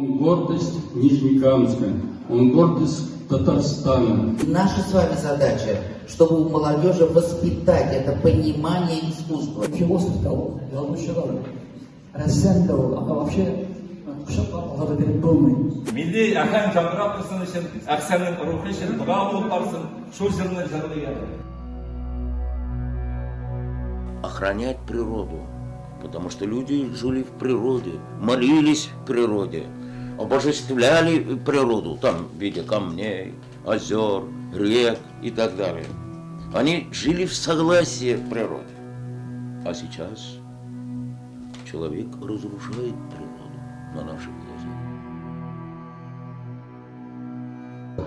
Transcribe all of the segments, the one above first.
Он гордость Нижнекамска, он гордость Татарстана. И наша с вами задача, чтобы у молодежи воспитать это понимание искусства. Философ-то ол, жазушы да ол, рәссам да ол, ана вообще құшаққа алғада беріп болмайды. Milli әһәм жаңғырап тұрсын үшін, әқсәнің рухы үшін дұға болып барсын, шу жырны жырлы Охранять природу, потому что люди жили в природе, молились в природе, обожествляли природу, там в виде камней, озер, рек и так далее. Они жили в согласии в природе. А сейчас человек разрушает природу на наших глазах.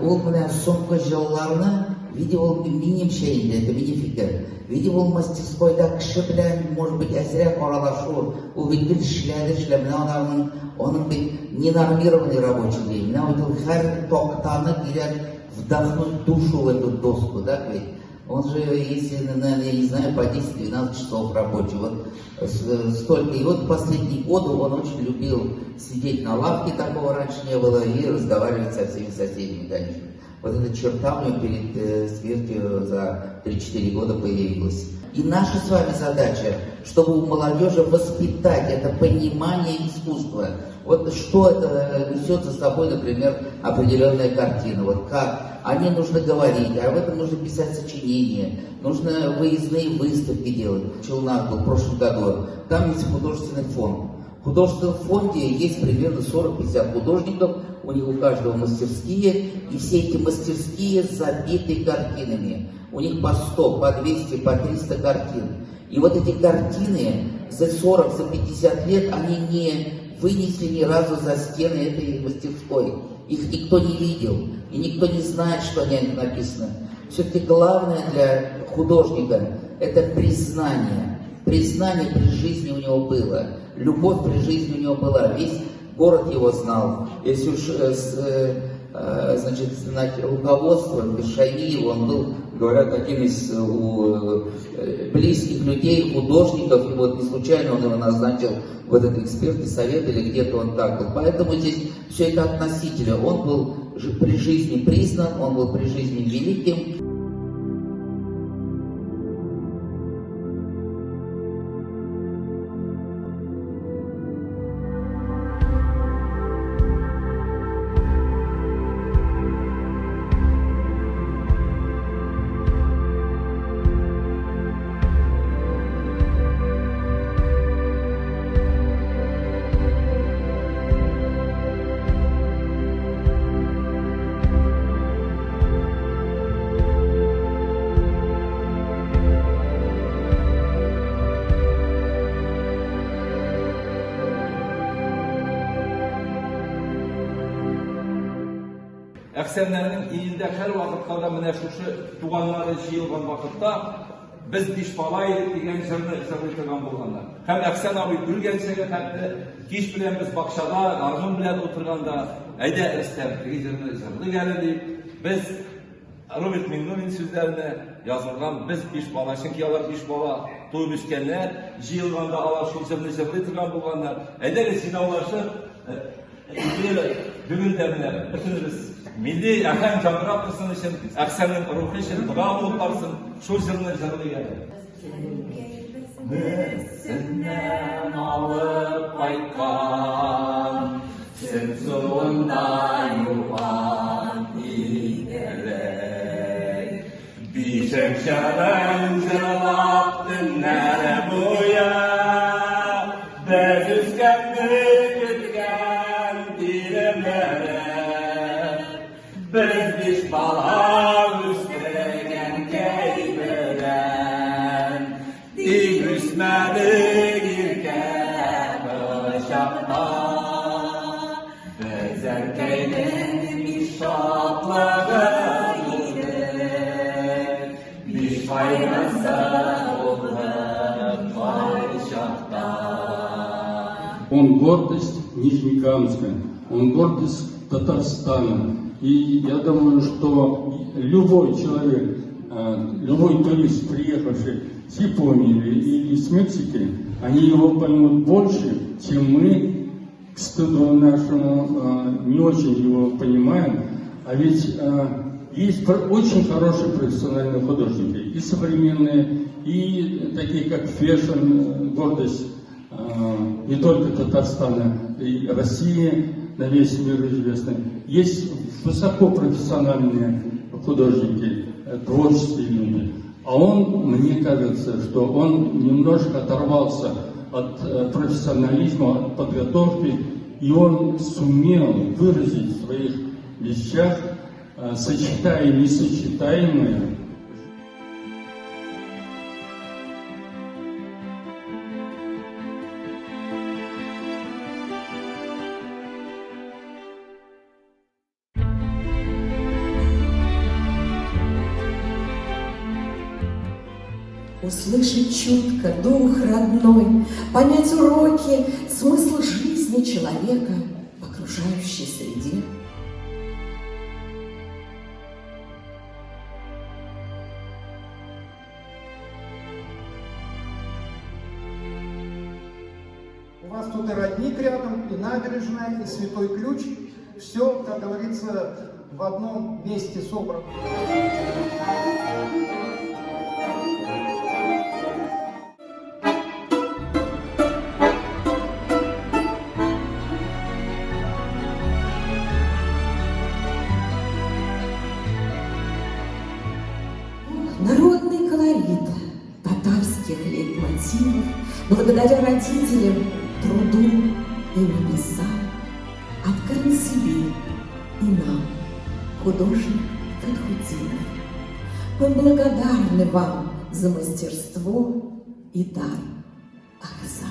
Ол мына соңғы жылларны виде ол минемше инде, это минем фикер. Виде ол мастерскойда кіші білән, может быть, әзірәк аралашу, ол бит бір эшләде, менә оның бит ненормированный рабочий день. Менә ул һәр тоқтаны кирәк вдохнуть душу в эту доску, да, ведь? Он же, если, наверное, я не знаю, по 10-12 часов рабочий, вот столько. И вот последние годы он очень любил сидеть на лавке, такого раньше не было, и разговаривать со всеми соседями, конечно. Вот эта черта у него перед смертью за 3-4 года появилась. И наша с вами задача, чтобы у молодежи воспитать это понимание искусства. Вот что это несет за собой, например, определенная картина. Вот как о ней нужно говорить, а об этом нужно писать сочинения, нужно выездные выставки делать. Челнах был в прошлом году, там есть художественный фонд. В художественном фонде есть примерно 40-50 художников, у них у каждого мастерские, и все эти мастерские забиты картинами. У них по 100, по 200, по 300 картин. И вот эти картины за 40, за 50 лет, они не вынесли ни разу за стены этой мастерской. Их никто не видел, и никто не знает, что они написаны. Все-таки главное для художника – это признание. Признание при жизни у него было, любовь при жизни у него была, весь город его знал. Если уж значит, знать руководство, Шамиев, он был, говорят, один из близких людей, художников, и вот не случайно он его назначил в этот экспертный совет, или где-то он так был. Поэтому здесь все это относительно. Он был при жизни признан, он был при жизни великим. Әқсәнләрнең иелдә һәр вакытта да менә шушы туганнары җыелган вакытта без биш бала идек дигән җырны җырлый торган булганнар. Һәм Әхсән абый үлгәнчәгә хәтта кич белән без бакчада гармун белән утырганда әйдә Рөстәм диген җырны җырлый әле дип без Роберт Миннуин сүзләренә язылган без биш бала, чөнки алар биш бала туып үскәннәр, җыелганда алар шул җырны җырлый торган булганнар. Әйдәгез синаулашып бүгін дә менә бөтенебез milli әһәм жаңғырап тұрсын үшін, әқсәнің рухы үшін дұға болып барсын, шу жырны жырлый әле. Мүсіннен алып қайтқан, сүт суында юған иделей. Бишек шәрін жырлап түннәрі бойы, біз үскәнді күткен тиремлері. Biz биш bala üstegen keybeden, dik üsmedik irken ışakta. Biz erkeğin bir şatlığıydı, bir faydası olur ışakta. Он гордость Нижнекамска, он гордость Татарстана. И я думаю, что любой человек, любой турист, приехавший с Японии или с Мексики, они его поймут больше, чем мы, к стыду нашему, очень его понимаем. А ведь есть очень хорошие профессиональные художники, и современные, и такие как Фешин, гордость не только Татарстана, и России, на весь мир известны. Есть высокопрофессиональные художники, творческие люди. А он, мне кажется, что он немножко оторвался от профессионализма, от подготовки, и он сумел выразить в своих вещах, сочетая несочетаемое. Услышать чутко дух родной, понять уроки, смысл жизни человека в окружающей среде. У вас тут и родник рядом, и набережная, и Святой Ключ. Все, как говорится, в одном месте собрано. Народный колорит татарских лейтмотивов благодаря родителям, труду и небесам открыл себе и нам, художник Фатхутдинов. Мы благодарны вам за мастерство и дар Ахза.